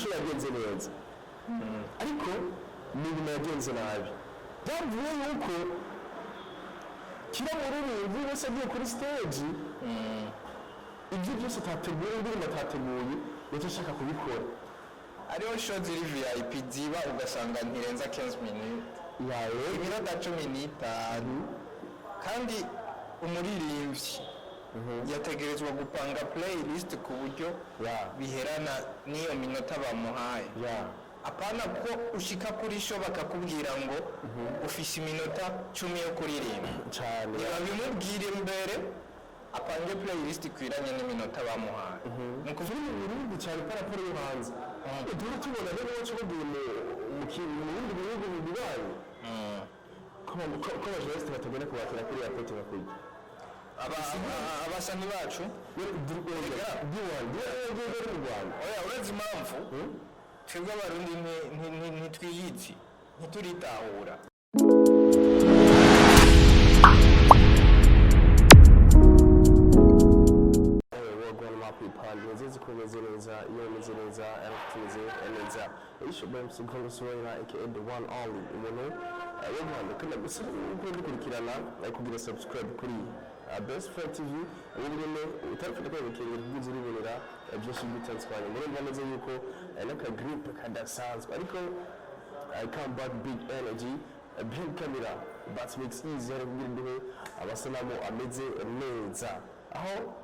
show yagenze neza ariko ni ibintu yagenze nabi byavuye yuko kira muri wese agiye kuri stage ibyo byose atateguye ibintu atateguye nicyo ashaka kubikora ariho show ziri VIP ziba ugasanga ntirenza 15 minutes yawe iminota 15 kandi umuririmbyi yategerezwa gupanga playlist ku buryo biherana n'iyo minota bamuhaye apana ko ushika kuri show bakakubwira ngo ufise iminota 10 yo kuririmba cyane bimubwire mbere apange playlist kwiranye n'iminota bamuhaye nuko vuga ibintu cyane paraporo yo hanze dore tubona rero cyo gudume mu bindi bihugu bibaye ko abajournaliste bateganya kubakira kuri airport bakwiye abasani bacu oya uretse impamvu twebwe abarundi ntitwiyizi ntituritahura zikomeze neza iyo meze neza aratuze neza isho bamse kongosoyira aka the one only umuntu yagwanda kana gusa ukurikirana kugira subscribe kuri Best Friend TV ubunene utarafite kwegekera ibyizi ribonera byinshi bitandukanye murumva neza yuko naka group kadasanzwe ariko I come back big energy a big camera that makes easier kugira abasanamu ameze neza aho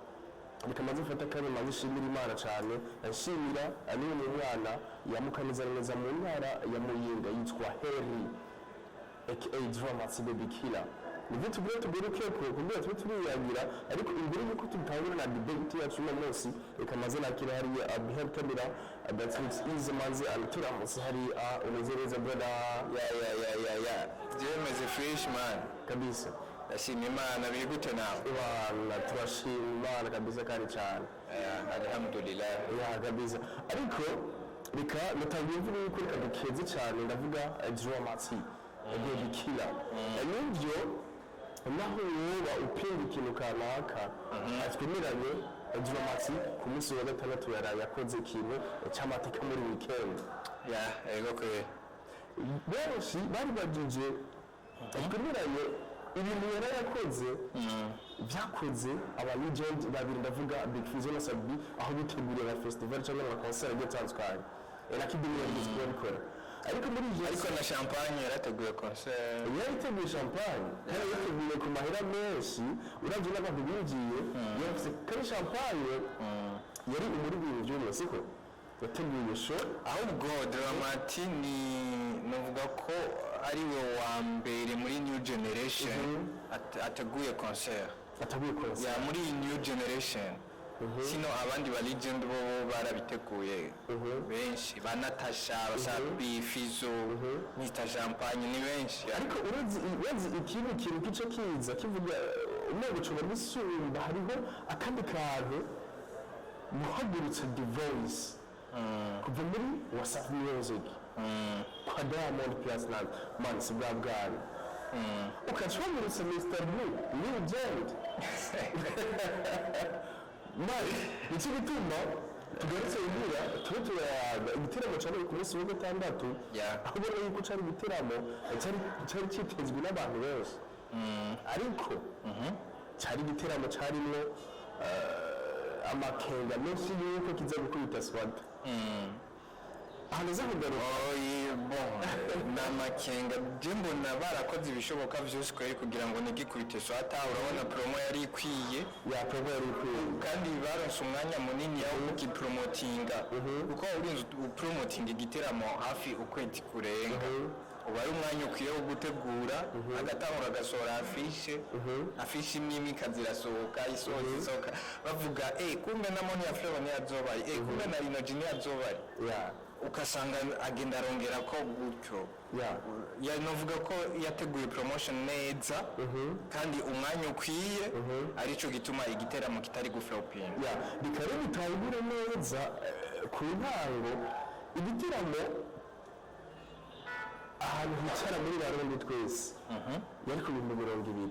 bikamaze fata kandi mazishimira Imana cyane ashimira ari mu mwana yamukaniza neza mu ntara ya Muyinga yitwa Henry aka Drama Baby Killer nibyo tuguruke ko kugira turiyagira ariko imbere yuko tutangura na debate yacu no munsi ikamaze nakira hari behind camera that looks easy manzi alturamuse hari umezereza brother ya jemeze fresh man kabisa ashimye Imana biri gute nawe Imana turashima Imana kabisa kandi cyane alhamdulillah ya kabisa ariko reka natangiye mvuga yuko reka dukeze cyane ndavuga Drama Baby Killer nibyo naho woba upinga ikintu kanaka atwemeranye Drama ku munsi wa gatandatu yakoze ikintu cy'amateka muri weekend ego ko benshi bari bagije atwemeranye ibintu yarayakoze byakoze aba legend babiri ndavuga Big Fizzo na Sabi aho biteguriye na festival cyangwa na concert y'atandukanye erakidini y'isiporo ikora ariko muri ibyo ariko na champagne yarateguye concert yariteguye champagne kandi yateguye ku mahera menshi uravye n'abantu binjiye yafise kari champagne yari umuririmbyi by'uno siko yateguye show ahubwo Dramati ni novuga ko ari we wa mbere muri new generation ateguye concert ya muri new generation sino abandi ba legend bo barabiteguye benshi ba Natasha Sabi Fizzo Mr Champagne ni benshi ariko urezi ikintu kico kiza kivuga umwe cyo bisumba hariho akandi kantu muhagurutse The Voice kuva muri Wasafi Music kwa Diamond Platnumz man sibwabwari ukacwamurutse Mr Blue Legend Mari, nicyo gituma tugarutse ibura tuyaga igiteramo cyane ku munsi wa gatandatu aho ubona yuko cyari igiteramo cyari cyitezwe n'abantu benshi ariko cyari igiteramo cyarimo amakenga menshi yuko kiza gukubita swata hanaza kugaruka n'amakenga jembo na barakoze ibishoboka byose kugira ngo nigikubite swata urabona promo yari ikwiye kandi baronse umwanya munini wo kugipromotinga kuko urinze promoting igiteramo hafi ukwezi kurenga uba ari umwanya ukwiye wo gutegura agatangura agasohora afishe imwe ikazirasohoka isohoka bavuga kumbe na Moni ya Flavor ni azobaye kumbe na Rino Gini azobaye ukasanga agenda arongera ko gutyo novuga ko yateguye promotion neza kandi umwanya ukwiye arico gituma igiteramo kitari gufloping bikare bitangure neza ku ntango igiteramo ahantu hicara muri barundi twese yari ku 200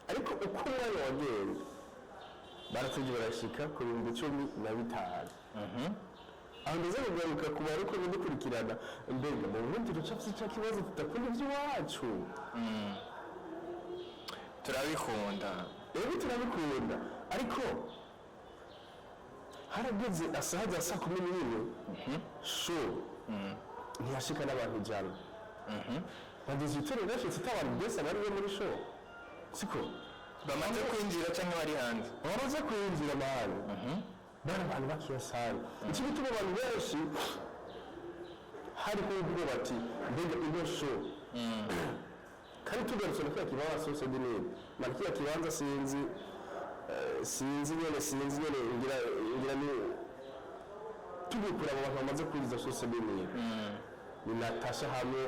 ariko uko umwanya wagenda baratuje barashika ku 15 aho ndaza kugaruka ku baruko bidukurikirana mbega mu Burundi ducafise cya kibazo tudakunda iby'iwacu turabikunda turabikunda ariko harageze asaha za saa 11 show ntiyashika n'abantu ijana bageze itoro bashitse abantu bese bari muri show siko bamaze kwinjira cyangwa bari hanze bamaze kwinjira mahali bari abantu bakiyasana iki bituma abantu benshi hari kuvuga bati mbega iyo show kandi tugarutse no kibazo sose dinini markiya kibanza sinzi nyene ngira ni tubikura abantu bamaze kuriza sose dinini ni Natasha hamwe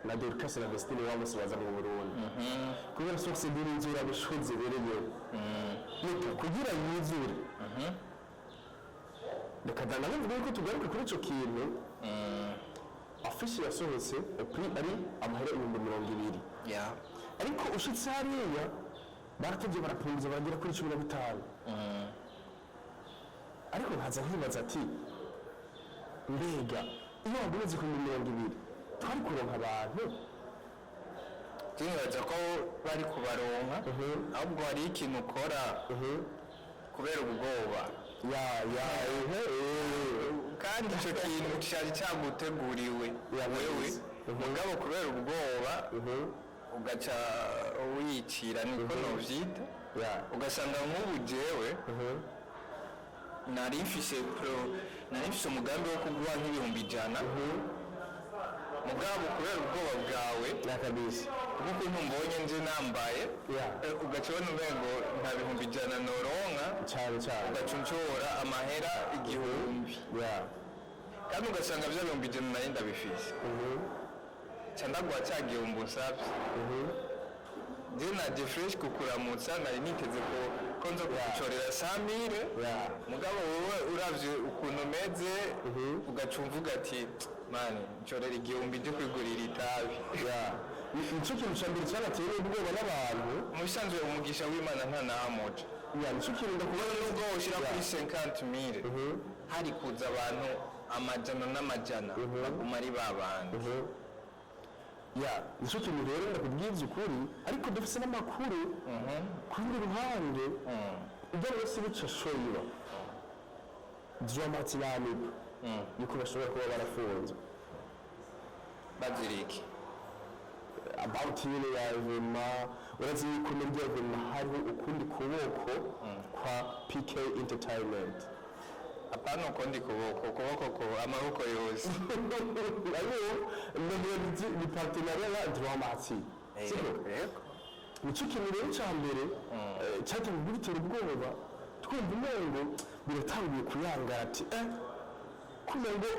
na Dorcas na Vestine wabo baza mu Burundi kubera sose dinini nzira bishoze bereye kugira yizure reka ndanavuga ko tugaruka kuri ico kintu afishi yasohotse ari amahera 200,000 ariko ushitse hariya baratevye barapunguza bagera kuri 15 ariko nkaza nkibaza ati mbega iyo wagureze ku 200,000 twari kuronka abantu tingaza ko bari kubaronka ahubwo hari ikintu ukora kubera ubwoba kandi icyo kintu cyari cyaguteguriwe wewe mugabo kubera ubwoba ugaca wiyicira niko novyita ugasanga nk'ubu jewe nari mfise umugambi wo kuguha nk'ibihumbi 100 mugabo kubera ubwoba bwawe nakabisi kuko ntumbonye nje nambaye ugaca ubona umengo nta bihumbi 100 noronka cyane ugaca unshora amahera 1,000 kandi ugasanga bya bihumbi 100 nari ndabifise cyandagwa cyagiye umbusabye je naje fresh kukuramutsa nari niteze ko nzo kugucorera 100,000 mugabo wowe uravye ukuntu meze ugaca umvuga ati mani ncorera 1,000 byo kwigurira itabi nicyo kintu cya mbere cyabateye ubwoba n'abantu mu bisanzwe umugisha w'Imana nta nahamoje nicyo kintu ndakubona nubwo ushyira kuri 50,000 hari kuza abantu amajana n'amajana baguma ari babandi nicyo kintu rero ndakubwiza ukuri ariko dufise n'amakuru ku rundi ruhande ibyo bose bica shoyiba dramatinamiko yuko bashobora kuba barafunzwe baziriki about nyine ya Vema urazi yuko muri ya Vema hariho ukundi kuboko kwa PK Entertainment apana ukundi kuboko amaboko yose ni partenariat ya Dramati nicyo kintu rero cya mbere cyatumye gutera ubwoba twumva umengo biratangiye kuyangara ati kumengo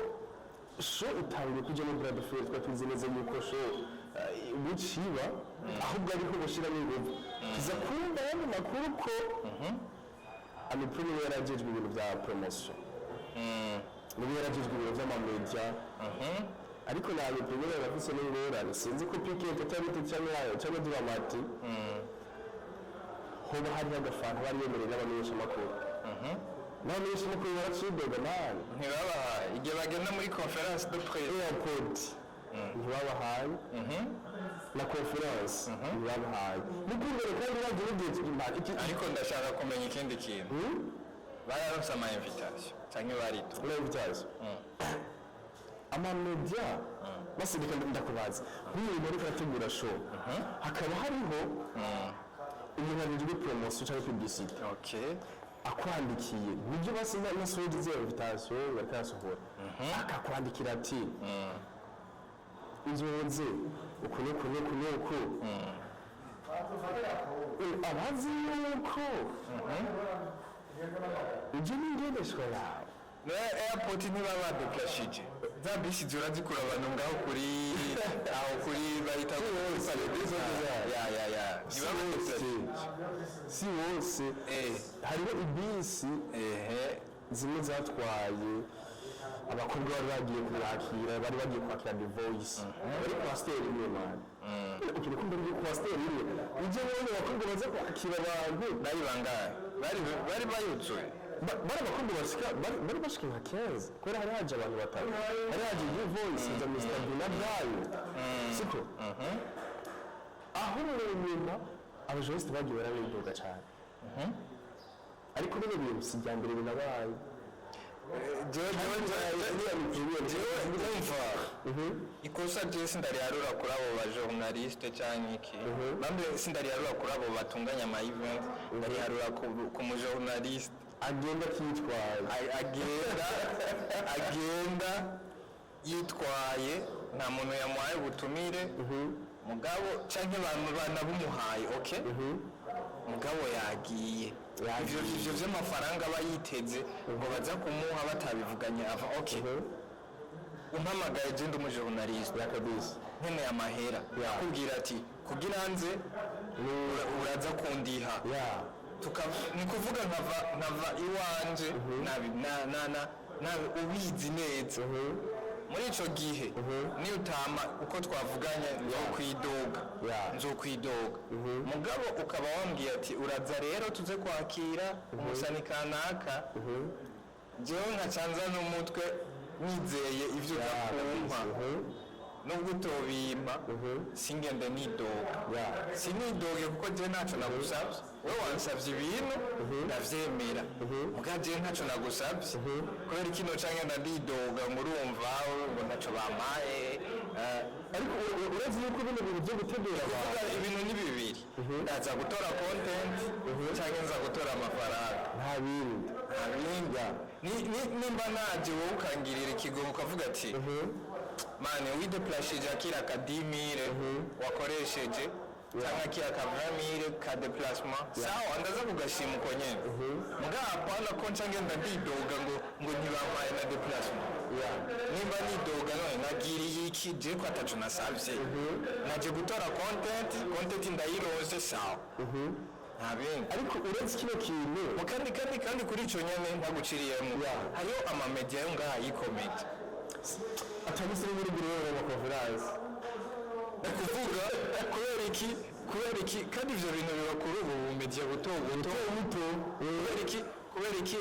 show itangiye kujya muri Brad Fair twatuzi neza yuko show buciba ahubwo ariho gushyiramo ingufu tuza kumva yandi makuru ko Amiprime yarajejwe ibintu bya promotion niba yarajejwe ibintu by'amamedia ariko na Amiprime yarafise n'ingorane sinzi ko PK Entertainment cyangwa Dramati hoba hari agafanta bari yemereye n'abamenyesha amakuru n'abamenyesha amakuru baracidoga nani ntibabahaye igihe bagenda muri conference de presse airport ntibabahaye na conference ntibabahaye nikumbere kandi bagiye igihe ariko ndashaka kumenya ikindi kintu bararonse ama invitation cyangwa barito invitation amamedia basindika ndakubaza nk'uyu muri kategura show hakaba hariho umuntu ajejwe promotion cyangwa publicity akwandikiye nibyo basina na soje zero invitation bakasohora akakwandikira ati inzoze ukuntu abazi yuko ujye n'ingendeshwa yawe airport ntibabadukashije za bisi zirazikura abantu ngaho kuri bahita si wose hariho ibisi zimwe zatwaye abakobwa bari bagiye kubakira bari bagiye kwakira The Voice bari kwa stage imwe mani ukiri kumbe ndi kwa stage imwe uje wone abakobwa baza kwakira abantu bari bangahe bari bayutsuye bari abakobwa bari bashika nka 15 kubera hari haje abantu batatu hari haje New Voice za Mr. Bina Bwayo siko aho nyuma abajournaliste bagiye barabidoga cyane ariko bino bintu si bya mbere binabaye ikosa je sindariharura kuri abo bajournaliste cyangwa iki bambe sindariharura kuri abo batunganya ama event ndariharura ku mujournaliste agenda kitwaye agenda yitwaye nta muntu yamuhaye ubutumire mugabo cyangwa abantu banabumuhaye okay mugabo yagiye ivyo vy'amafaranga bayiteze ngo baza kumuha batabivuganye ava okay umpamagaye je ndi umujournaliste yakabise nkene amahera yakubwira ati kugira nze uraza kundiha ni kuvuga nkava iwanje na ubizi neza muri ico gihe ni utama uko twavuganye nzokwidoga mugabo ukaba wambwiye ati uraza rero tuze kwakira umusani kanaka jewe nkacanza n'umutwe nizeye ivyo uzakumpa nubwo utobimpa singende nidoga sinidoge kuko je ntaco nagusavye wewe wansavye ibintu ndavyemera muga je ntaco nagusavye kubera kino canke ndadidoga ngo urumva ngo ntaco bampaye ariko urazi yuko bino bintu byo gutegura ibintu ni bibiri ndaza gutora content canke nza gutora amafaranga nta bindi nimba naje wowe ukangirira ikigongo ukavuga ati mane wideplashije akira ka 10000 wakoresheje cyangwa kira ka 20000 ka déplacement sawa ndaza kugashima uko nyene muga apana ko ncange ndadidoga ngo ntibampaye na déplacement nimba nidoga none nagiriye iki je ko atacu nasavye naje gutora content ndayirose sawa ntabindi ariko uretse kino kintu kandi kuri ico nyene ntaguciriyemo hariyo ama media yo ngaha yikomedi atagise muri gurero wa conference kuvuga kubera iki kandi ivyo bintu biba kuri ubu media buto kubera iki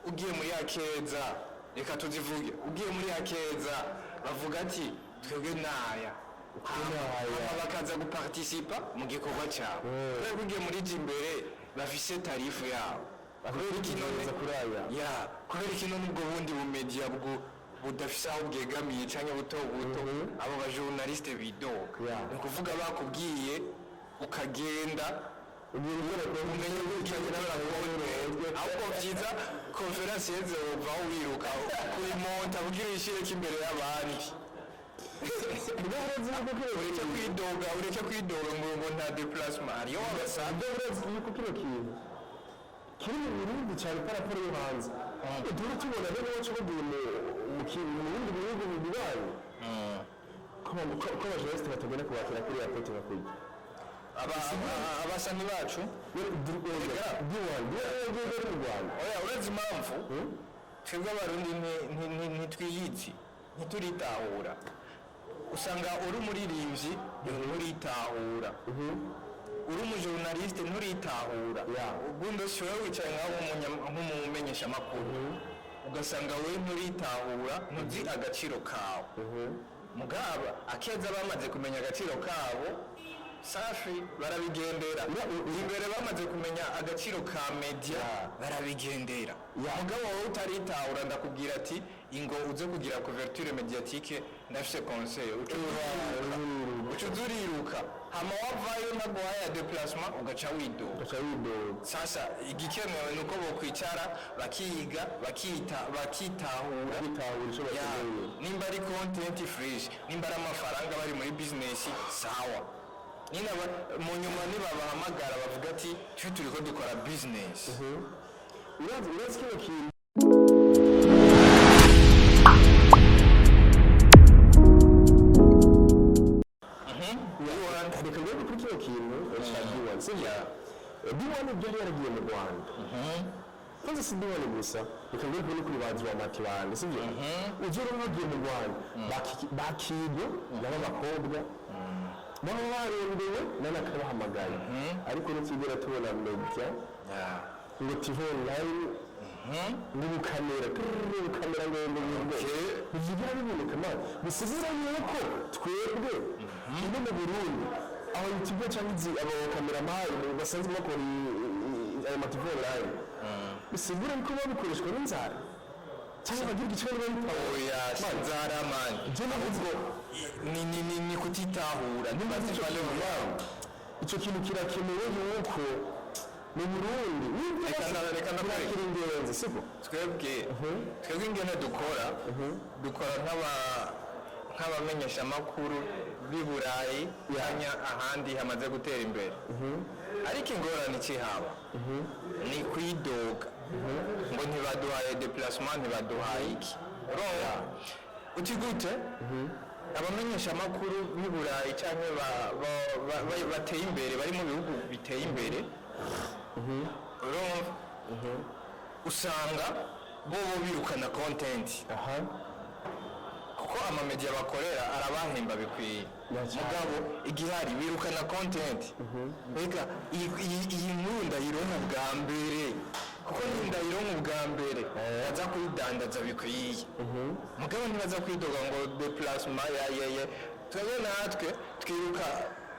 ugiye muri akeza reka tuzivuge ugiye muri akeza bavuga ati twebwe naya bakaza guparticipa mu gikorwa cyawe kubera ugiye muri jimbere bafise tarifu yabo kubera iki none ubwo bundi bu media budafise aho bwegamiye canke buto abo bajournaliste bidoga ni kuvuga bakubwiye ukagenda umenye ukigira ahubwo vyiza conference yeze wova wiruka kuri monta kugira ishireke imbere y'abandi ureke kwidoga ngo nta déplacement ariyo wabasanze uretse yuko kino kintu kiri mu Burundi cyane paraporo yo hanze turi tubona rero wacu bagiye mu bindi bihugu bibaye ko abajournaliste batagenda kubakira kuri airport bakwiye abasani bacu oya uretse impamvu twebwe abarundi ntitwiyizi ntituritahura usanga uri umuririmbyi nturitahura uri umujournaliste nturitahura ubundi siwe wicaye nk'umumenyesha amakuru ugasanga we nturitahura ntuzi agaciro kawe mugaba akeza bamaze kumenya agaciro kabo safi barabigendera imbere bamaze kumenya agaciro ka media barabigendera mugabo wowe utaritahura ndakubwira ati ingo uze kugira couverture mediatique ndafise conseil ucuzuriruka hama wavayo ntaguhaye ya déplacement ugaca widoga sasa igikenewe nuko bokwicara bakiga bakitahura nimba ari content fresh nimba ari amafaranga bari muri business sawa nina mu nyuma nibabahamagara bavuga ati twe turiko dukora business urazi kino kintu reka rero kuri kino kintu cya D1 sibya D1 byari yaragiye mu Rwanda kandi si D1 gusa reka rero kuri bazi wa mati bande sibyo ujye bagiye mu Rwanda bakigo n'abakobwa baba barendewe n'akabahamagaye ariko ntikigera tubona media ngo TV online ni gukamera ngo bivugira biboneka man bisigura yuko twebwe ino mu Burundi aho YouTube cyangwa abo kamera mayi basanzwe bakora ayo mativu online bisigura ko babikoreshwa n'inzara cyangwa bagira igiciro oya inzara man je navuze ni kutitahura icyo kintu kirakenewe yuko mu Burundi reka nakwiringenze siko twebwe ingene dukora nk'abamenyesha makuru b'i Burayi yanya ahandi hamaze gutera imbere ariko ingorane ikihaba ni kwidoga ngo ntibaduhaye déplacement ntibaduhaye iki urumva uti gute abamenyesha makuru b'i Burayi cyangwa bateye imbere bari mu bihugu biteye imbere urumva usanga bo birukana content kuko amamedia bakorera arabahemba bikwiye mugabo igihari birukana content reka iyi nkuru ndayironka bwa mbere kuko ndayironka bwa mbere baza kuyidandaza bikwiye mugabo ntibaza kwidoga ngo déplacement yayeye twebwe natwe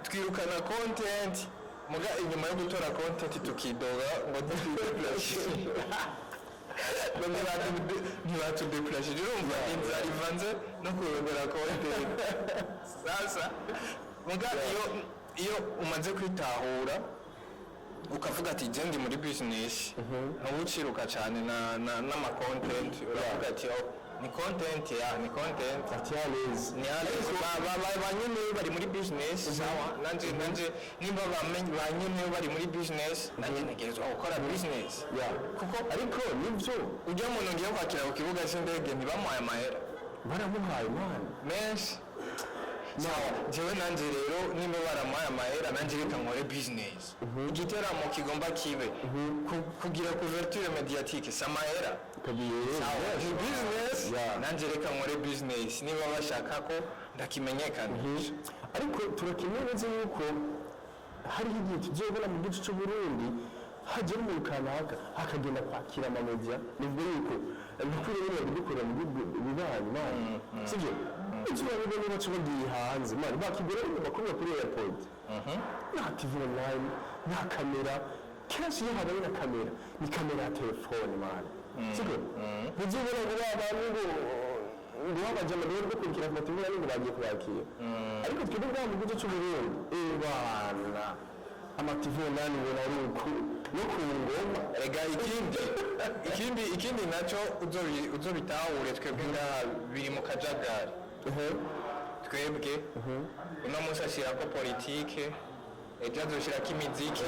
twirukana content muga inyuma yo gutora content tukidoga ngo dufite ntibatudeplaje urumva inzara ivanze no kurondera content sasa muga iyo umaze kwitahura ukavuga ati je ndi muri business ntubuciruka cyane n'ama content uravuga ati ni content atialezi ni alezi banyene bari muri business sawa nanje nimba banyene bari muri business nanje ntegerezwa gukora business kuko ariko nibyo ujya umuntu ngiye kwakira ku kibuga cy'indege ntibamuhaye amahera baramuhaye man menshi sawa jewe nanje rero nimba baramuhaye amahera nanje reka nkore business igiteramo kigomba kibe kugira couverture médiatique samahera business nanje reka nkore business niba bashaka ko ndakimenyekanisha ariko turakeneye neza yuko hari igihe tuzobona mu gice cy'Uburundi hajya mu kanaka hakagenda kwakira amamedia nibwo yuko nukuri rero bidukora mu bibanyi man sivyo icyo rero niba tubagiye hanze man bakigora bakubira kuri airport na TV online na kamera kenshi iyo habaye na kamera ni kamera ya telefone man sivyo bizibona ngo abantu ngo babajama rero gukurikira ku TV ngo bagiye kubakira ariko twebwe mu gice cy'Uburundi bana amativu nani ngo ari uko no kungoma ega ikindi nacyo uzobitahure twebwe ngaha biri mu kajagari twebwe uno munsi ashyirako politike ejo azoshirako imiziki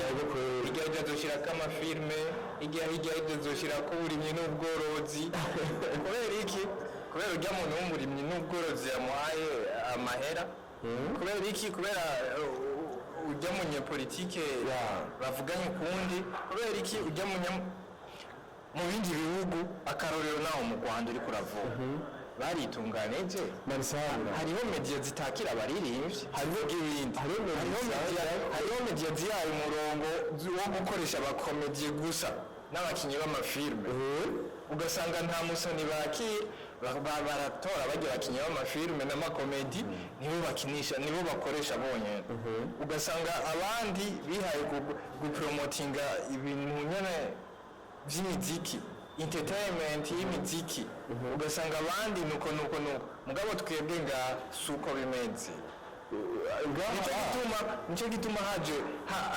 hirya ejo azoshirako amafilme hirya ejo azoshirako uburimyi n'ubworozi kubera iki kubera urya muntu w'umurimyi n'ubworozi yamuhaye amahera kubera iki kubera ujya munyepolitike bavuganye ukundi kubera iki ujya mu bindi bihugu akarorero naho mu Rwanda uri kuravuga baritunganije hariho media zitakira abaririmbyi hariho ibindi hariho media zihaye umurongo wo gukoresha abakomediye gusa n'abakinnyi b'amafilme ugasanga nta musoni bakira baratora bagira abakinnyi b'amafilme n'amakomedi nibo bakoresha bonyine ugasanga abandi bihaye gupromotinga ibintu nyene by'imiziki entertainment y'imiziki ugasanga abandi nuko mugabo twebwe nga suko bimeze nicyo gituma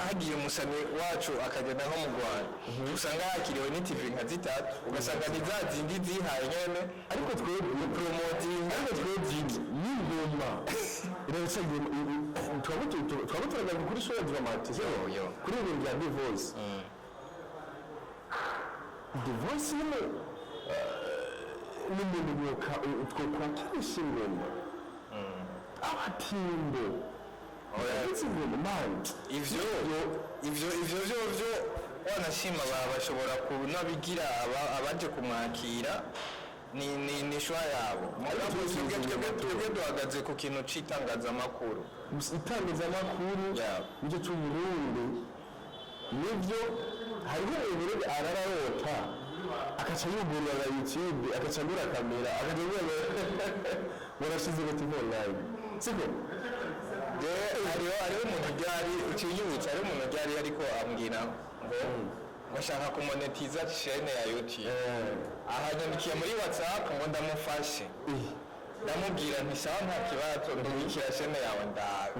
hagiye umusani wacu akagenda nko mu Rwanda usanga hakiriwe n'itivi nka zitatu ugasanga ni za zindi zihaye nyene ariko twebwe promoting ariko twebwe n'ingoma twabuturaga kuri show ya dramatize kuri ibintu bya The Voice The Voice n'umuntu mwoka twakwakirisha ingoma abatimbo ivyo wanashima bashobora kunabigira abaje kumwakira ni shwa yabo twebwe duhagaze ku kintu c'itangazamakuru nicyo c'Uburundi nivyo hariho ibirego arararota akaca yugurura YouTube akaca ngura kamera akaja ngura murashize gute online siko hariho umuntu ryari ucinyibutsa hariho umuntu ryari ariko ambwira ngo bashaka kumonetiza chaîne ya YouTube ahanyandikiye muri WhatsApp ngo ndamufashe ndamubwira nti sawa nta kibazo ndubikira chaîne yawe ndawe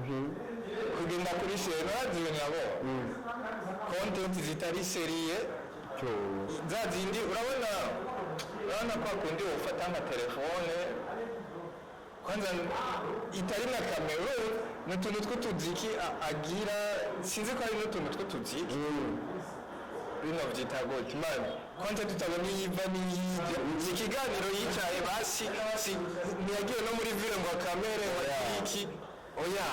kugenda kuri chaîne waziwe nabo content zitari serie za zindi urabona kwa kundi ufata nka telefone kwanza itari na kamera n'utuntu tw'utuziki agira sinzi ko ari n'utuntu tw'utuziki bino byita gute man kwanza tutabona yiva n'iyijya ikiganiro yicaye basi ntiyagiye no muri ville ngo kamere iki oya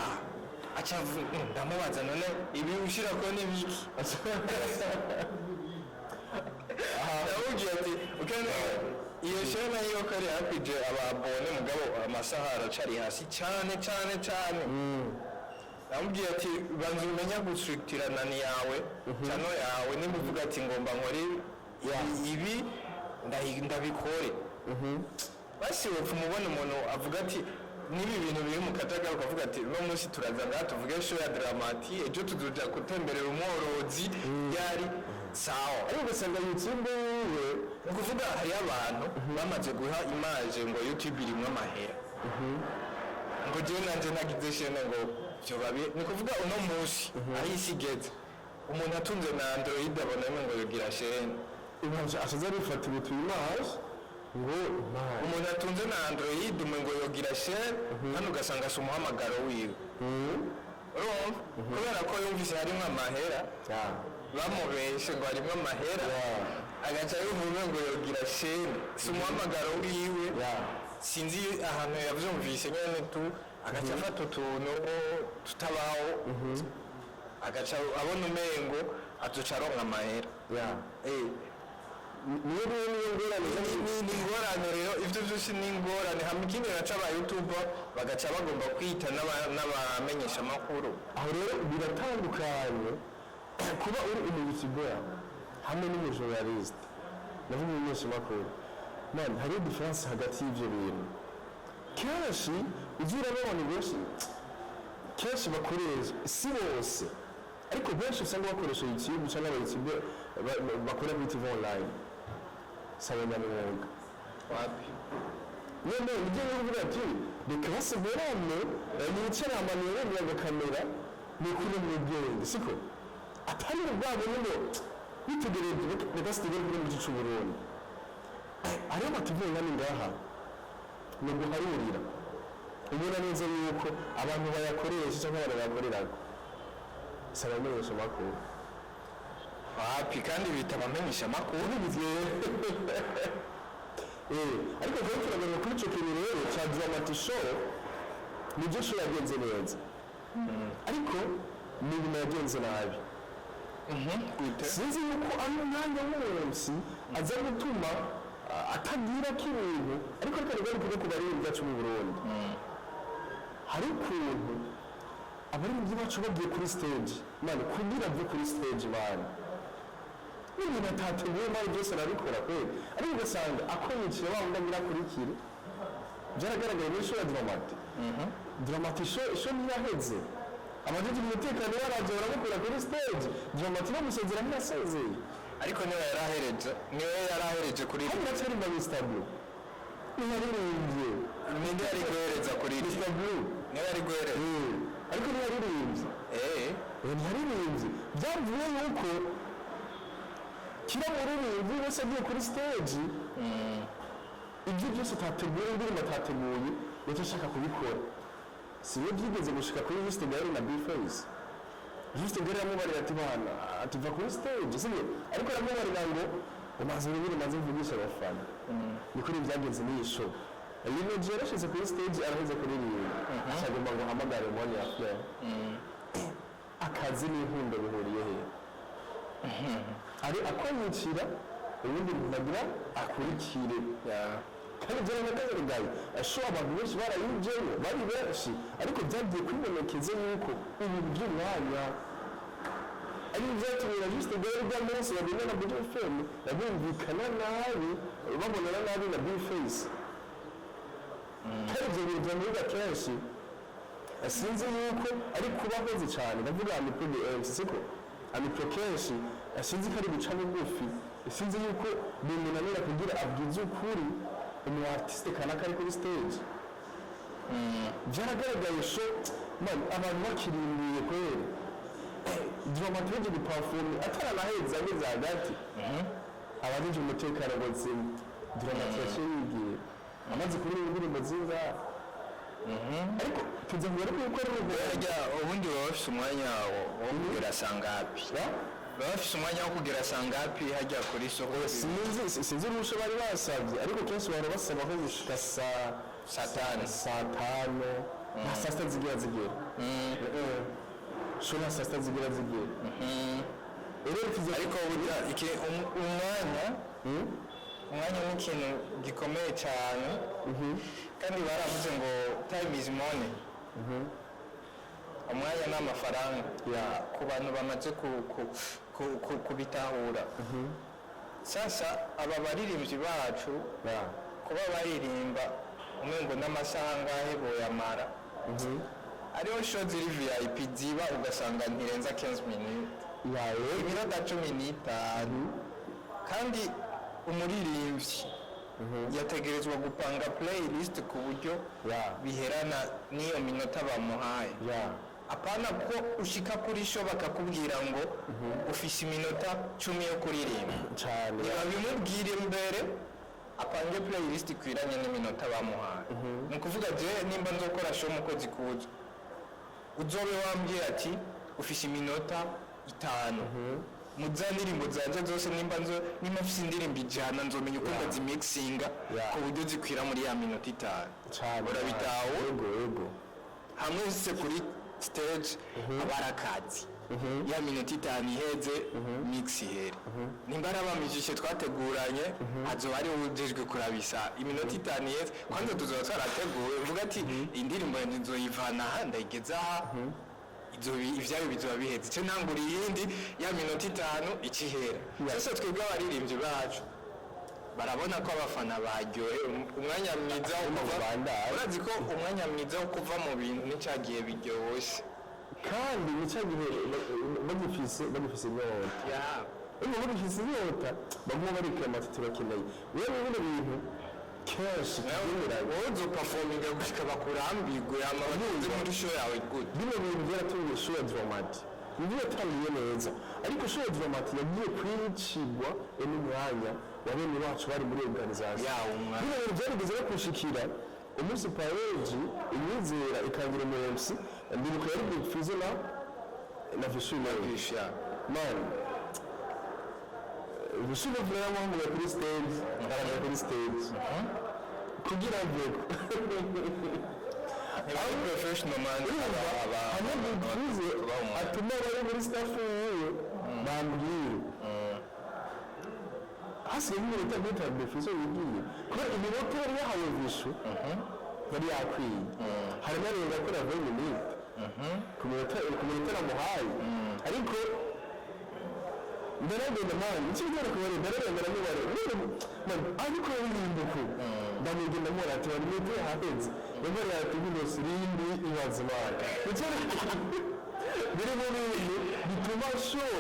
acavu ndamubaza none ibi ushira ko ni biki ndamubwira ati iyo shema yo kari hapije ababone mugabo amasaha aracari hasi cyane ndamubwira ati banza umenya gustructurana ni yawe cyano yawe nimuvuga ati ngomba nkore ibi ndabikore basi wopfa umubona umuntu avuga ati nibi bintu biri mu kajagari ukavuga ati no munsi turaza ngaha tuvuge show ya Dramati ejo tuzoja gutemberera umworozi yari sawa ariko ugasanga YouTube ni kuvuga hari abantu bamaze guha image ngo YouTube irimo amahera ngo jewe nanje nagize shene ngo byo babi ni kuvuga uno munsi aho isi igeze umuntu atunze na Android abona ngo yogira shene image ashaza rifatira image ngo umuntu atunze na Android ngo yogira share hano ugasanga si umuhamagaro wiwe kubera ko yumvise harimo amahera bamubeshe ngo harimo amahera agaca yumva ngo yogira share si umuhamagaro wiwe sinzi ahantu yavyumvise nyene tu agaca afata utuntu tutabaho agaca abona umengo azoca aronka amahera niyo ni ingorane rero ibyo byose ni ingorane hamwe ikindi gaca aba YouTuber bagaca bagomba kwita n'abamenyesha amakuru aho rero biratandukanye kuba uri umu-YouTuber hamwe n'umujournalist navuga umumenyesha amakuru man hari difference hagati y'ivyo bintu kenshi ugira n'abantu benshi kenshi bakoresha si bose ariko benshi usanga bakoresha YouTube cyangwa aba-YouTuber bakora kuri TV online sabanyamwuga wapi none ujye uvuga ati reka baseberane nicara amanero ya kamera ni kuri mu bwenge siko atari ubwabo ngo bitegereje reka sitegere kuri mu gicu Burundi ariyo batuvuga ni ngaha no guharurira ubona neza yuko abantu bayakoresha cyangwa barayakoreraga sabanyesha makuru wapi kandi bita abamenyesha amakuru ariko rero turagana kuri icyo kintu rero cya Dramati show nibyo show yagenze neza ariko ni ibintu yagenze nabi sinzi yuko ari umwanya w'umunsi aza gutuma atagira k'ibintu ariko rero kuvuga ku baririmbyi bacu mu Burundi hari ukuntu abaririmbyi bacu bagiye kuri stage mani kugira byo kuri stage mani n'ibintu atateguye mani byose arabikora kweli ariko ugasanga akonyikira wa wundi agira kurikire byaragaragaye muri show ya Dramati Dramati show ntiyaheze abajejwe umutekano baraje baramukura kuri stage Dramati bamusezera ntiyasezeye ariko niwe yarahereje kuri hano cyari mu Istanbul ntiyaririmbye ninde yari guhereza kuri Istanbul niwe yari guhereza ariko ntiyaririmbye ntiyaririmbye byavuye yuko kira muririmbyi wese agiye kuri stage ibyo byose atateguye indirimbo atateguye nicyo ashaka kubikora siwe byigeze gushika kuri Juste Gari na B-Face Juste Gari yamubarira ati bana atuva kuri stage sibyo ariko aramubarira ngo umaze ibintu maze mvugisha abafana ni kuri byagenze n'iyi show iyi no yarashize kuri stage araheze kuririmba ashagomba ngo hamagare umwanya ya Flair akazi n'inkundo bihuriye he ari akonyikira ubundi bagira akurikire kandi byari n'akazi gayi asho abantu benshi barayijemo bari benshi ariko byagiye kwibonekeza yuko ibintu by'umwanya ariko byatumye na Juste Gare bwa munsi bagenda na Buju FM babumvikana nabi babonana nabi na Bface kandi ibyo bintu byamuvuga kenshi asinze yuko ari kubahoze cyane ndavuga Amipro de siko Amipro kenshi asinze ko ari guca bugufi asinze yuko bimunanira kugira abwize ukuri umu artiste kanaka ari kuri stage byaragaragaye so man abantu bakirindiye kwera dramaturge de perform atara naheza ageze hagati abajije umutekano bose dramaturge yigiye amaze kuri indirimbo nziza ariko tuzahura yuko ari burya ubundi baba bafite umwanya wo kugera sangapi baba bafite umwanya wo kugera sangapi hajya kuri soko sinzi urusha bari basabye ariko kenshi bahora basaba ko gushika saa tanu na saa sita zigera shona saa sita zigera ariko burya umwanya ni ikintu gikomeye cyane kandi baravuze ngo time is money umwanya ni amafaranga ku bantu bamaze kubitahura sasa aba baririmbyi bacu kuba baririmba umengo n'amasaha angahe boyamara ariho show ziri VIP ziba ugasanga ntirenza 15 minutes iminota 15 kandi umuririmbyi yategerezwa gupanga playlist ku buryo biherana n'iyo minota bamuhaye apana ko ushika kuri show bakakubwira ngo ufise iminota 10 yo kuririmba cyane bimubwire mbere apange playlist kwiranye n'iminota bamuhaye ni ukuvuga je nimba nzokora show mu kwezi kuza uzobe wambwiye ati ufise iminota 5 muza ndirimbo zanje zose nimba mfise indirimbo ijana nzomenya uko ndazimixinga ku buryo zikwira muri ya minota 5 urabitaho yego hamwe se kuri stage abarakazi ya minota 5 iheze mix ihere nimba arabamijishe twateguranye azo ari ujejwe kurabisa iminota 5 iheze kwanza tuzoba twarateguwe mvuga ati indirimbo nzoyivana handa igeza ivyayo bizoba biheze cyo ntangura iyindi ya minota 5 ikihera sasa twebwe abaririmbyi bacu barabona ko abafana baryohe umwanya mwiza wo kuva urazi ko umwanya mwiza wo kuva mu bintu n'icyagiye biryoshye kandi n'icyagiye bagifise inyota bagifise inyota baguma bari kuyamata turakeneye rero bino bintu kenshi wowe uzo performinga gushika bakurambirwe amabanuze muri show yawe good bino bintu byaratumye show ya Dramati nibyo yatangiye neza ariko show ya Dramati yagiye kwicigwa n'umwanya wabene bacu bari muri organisation bino bintu byarigeze no kushikira umunsi pareji imyizera ikangira mu MC ndibuka yari bifuze na Vishya man Vishya vraiment mu kuri stage kugira ngo ari professional man atuma bari muri staff yiwe bambwira hasigaye iminota mitatu bifuza yigiye kuko iminota yari yahawe Vishya yari yakwiye harimo arenga ko na 20 minutes ku minota namuhaye ariko ndaragenda mani ikigera kubara ndaragenda namubare ariko yirimbuko ndamugenda mura ati wari mute haheze yamara yatugundo sirindi ibazimana biri mu bintu bituma show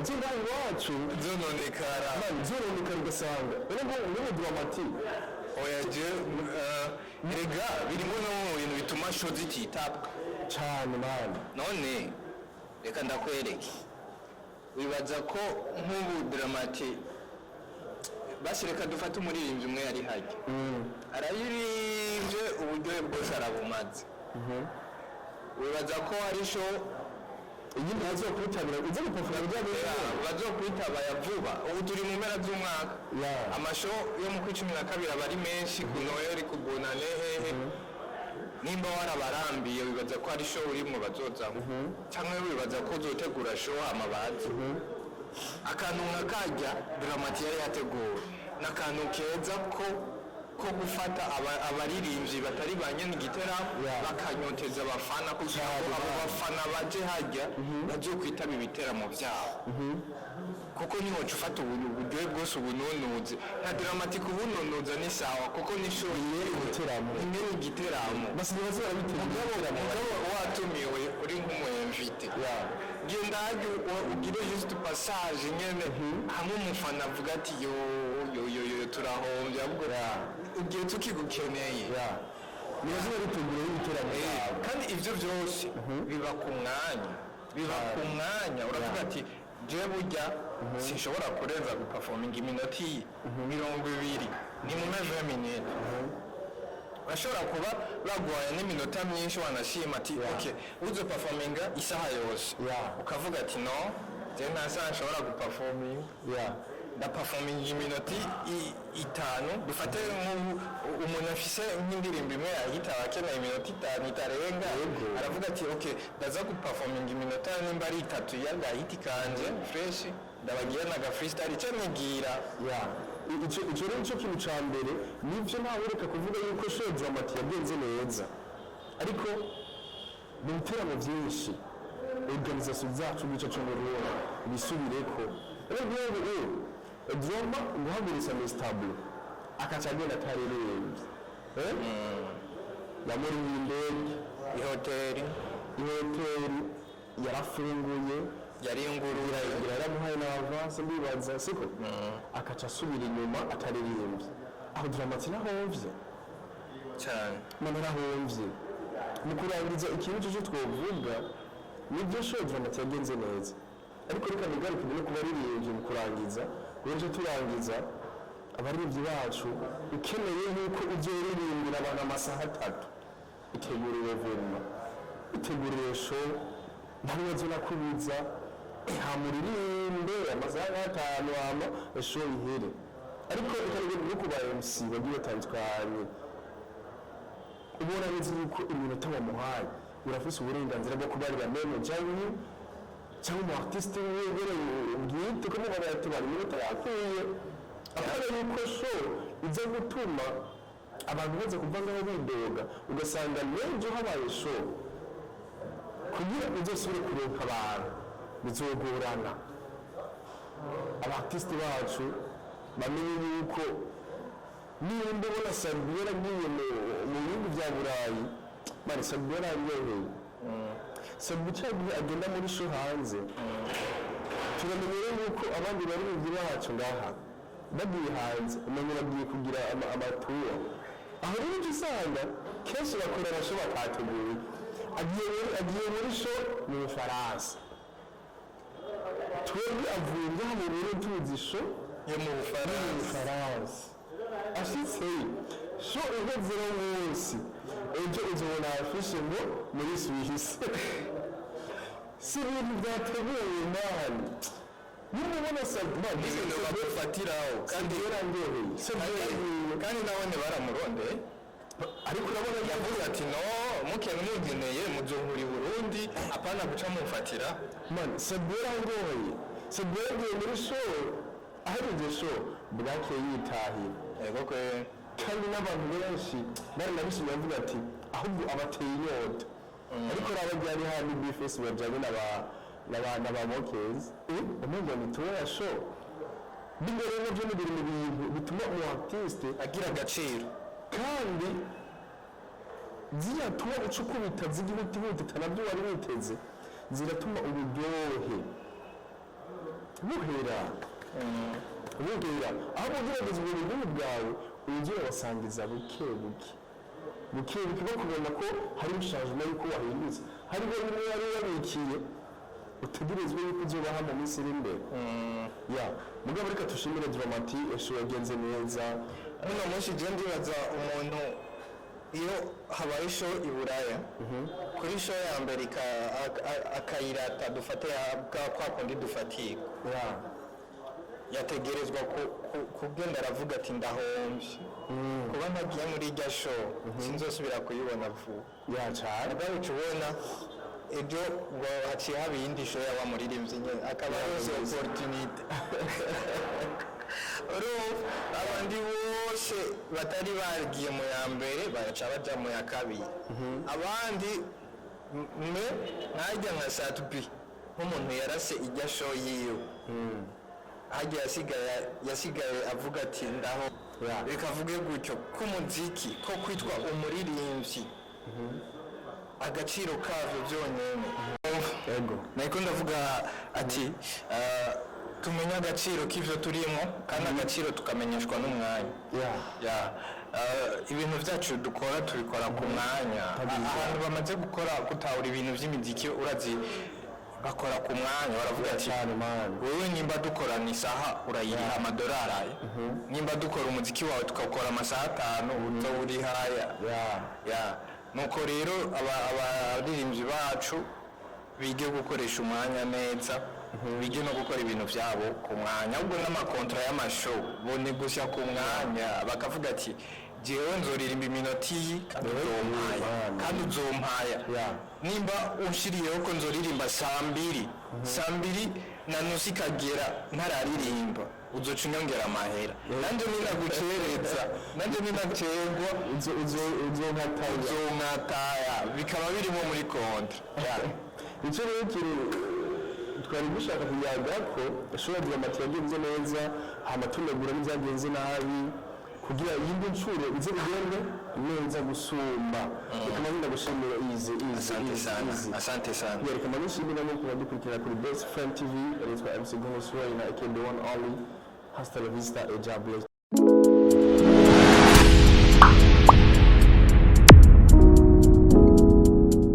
nzinga iwacu zononekara ugasanga rero ngo Dramati oya je rega birimo no bintu bituma show zititabwa cyane mani none reka ndakwereke wibaza ko nk'ubu Dramati basireka dufata umuririmbyi umwe yari hajya arayirije uburyohe bwose arabumaze wibaza ko ari show iyi nazo kwitabira uze gupfura bazokwitaba ya vuba ubu turi mu mpera z'umwaka amasho yo mu 12 aba ari menshi ku Noel ku Bonane hehe nimba warabarambiye wibaza ko ari show urimo bazozamo cyangwa wibaza ko uzotegura show amabazi akantu nkakajya Dramati yari yateguwe n'akantu keza ko ko gufata abaririmbyi batari ba nyene igiteramo bakanyoteza abafana kugira ngo abo bafana baje hajya baje kwitaba ibiteramo byabo kuko niho ufata uburyohe bwose ubunonoze nta dramatike ubunonoza ni sawa kuko nishoye igiteramo basi nibaze barabitegura mugabo watumiwe uri nk'umuyemvite genda hajya ugire juste passage nyene hamwe umufana avuga ati yo turahombye ahubwo ugiye tukigukeneye nibaze barabitegura ibiteramo kandi ibyo byose biba ku mwanya uravuga ati je burya sinshobora kurenza guperforminga iminota 20 ni mu 20 minutes bashobora kuba baguhaye n'iminota myinshi wanashima ati okay uzo performinga isaha yose ukavuga ati no je ntasaha nshobora guperforminga da performing iminota 5 dufate umuntu afise nk'indirimbo imwe yahita akeneye iminota 5 itarenga aravuga ati okay ndaza guperforming iminota nimba ari 3 yagahita kanje fresh ndabagiye naga freestyle cyo nigira icyo rero cyo kintu cya mbere nibyo ntawereka kuvuga yuko show dramatic yagenze neza ariko mu biteramo byinshi organisation zacu gice cyo muri bisubireko rero drama guhagurisa mu stable akacagenda atarerembye yamuri indege ihoteli yarafunguye yaringurura yaramuhaye n'avance ndibaza siko akaca asubira inyuma atarerembye aho dramatic nahomvye cyane nahomvye mu kurangiza ikintu cyo twovuga nibyo show dramatic yagenze neza ariko reka nigaruke no kubaririmbye mu kurangiza rero turangiza abaririmbyi bacu ukeneye yuko uzoririmbira abantu amasaha 3 itegurire vuma itegurire show ntabibazo nakubiza hamuririmbe amasaha 5 ama show ihere ariko ikarege no kuba MC bagiye tandukanye ubona neza yuko iminota wamuhaye urafise uburenganzira bwo kubarira memo jawi cyangwa umu artiste wegere ubwite ko mubara yatubara iminota yakwiye akaba yuko show iza gutuma abantu baza kuva ngaho bidoga ugasanga n'ejo habaye show kugira uzosubire kuronka abantu bizogorana abartiste bacu bamenye yuko nimba ubona Sabiera agiye mu bihugu bya Burayi mari Sabiera aryoheye Sabiera agenda muri show hanze turamenyere yuko abandi bari mu bacu ngaha bagiye hanze umenye bagiye kugira amatuyo aho rero usanga kenshi bakora abashoba kateguye agiye muri show mu Faransa twebwe avuye ngaha mu rero tuzi show yo mu Faransa ashitse show iheze munsi ejo uzobona afishe ngo muri Suisse si ibintu byateguwe mani nimubona Sabiera n'ibintu bagufatiraho kandi yarandyoheye kandi nabone baramuronde ariko urabona yavuze ati no mukene mugeneye muzohuri Burundi apana guca mufatira man Sabiera aryoheye Sabiera agiye muri show ahereje show bwake yitahira yego kwe kandi n'abantu benshi bari nabishimye bavuga ati ahubwo abateye inyota ariko rabajyari hano bifesi bajyanye n'aba mokezi umuntu nituwe show bingere n'ibyo n'ibiri mu bintu bituma umu artiste agira agaciro kandi ziratuma ucukubita zigihutihuta nabyo wari witeze ziratuma uburyohe buhera aho ugerageza ubuntu bwawe ugiye wasangiza buke bakubona ko hari ushajwe yuko wahindutse hariho bimwe yari yabikiye utegerezwe yuko uzobaha mu minsi iri imbere mugabo reka tushimire Dramatic show yagenze neza muno munsi je ndibaza umuntu iyo habaye show i Buraya kuri show ya mbere akayirata dufate kwa kundi dufatira yategerezwa kugenda aravuga ati ndahombye kuba ntagiye muri irya show sinzosubira kuyibona vuba cyane bwacu ubona ejo ngo haciye haba iyindi show y'abamuririmbyi nyine akaba yose opportunity abandi bose batari bagiye mu ya mbere baraca baja mu ya kabiri abandi nkajya nka Satubi nk'umuntu yarase ijya show yiwe hajya yasigaye avuga ati ndaho reka avuge gutyo k'umuziki ko kwitwa umuririmbyi agaciro kavyo byonyene niko ndavuga ati tumenya agaciro k'ivyo turimo kandi agaciro tukamenyeshwa n'umwanya ibintu byacu dukora tubikora ku mwanya abantu bamaze gukora gutahura ibintu by'imiziki urazi bakora ku mwanya baravuga ati wowe nimba dukora ni saha urayiriha amadolari nimba dukora umuziki wawe tukakora amasaha 5 uzo uri haya nuko rero abaririmbyi bacu bige gukoresha umwanya neza bige no gukora ibintu byabo ku mwanya ahubwo n'amakontra y'amashow bone gusya ku mwanya bakavuga ati jewe nzoririmba iminota iyi kandi uzompaya nimba ushiriyeho ko nzoririmba saa mbiri na nusu ikagera ntararirimba uzoca unyongera amahera nanje ninagucereza nanje ninacerwa uzonkataya bikaba birimo muri kontra icyo rero twari dushaka kuyaga ko ashobora kugira amatiyo yagenze neza hama tunegura n'ibyagenze nabi kugira yindi ncuro ize bigende neza gusumba reka nabinda gushimira asante sana reka nabishimira no kubadukurikira kuri Best Friend TV yitwa MC Gongo Sway na Eke the one only hasta la vista e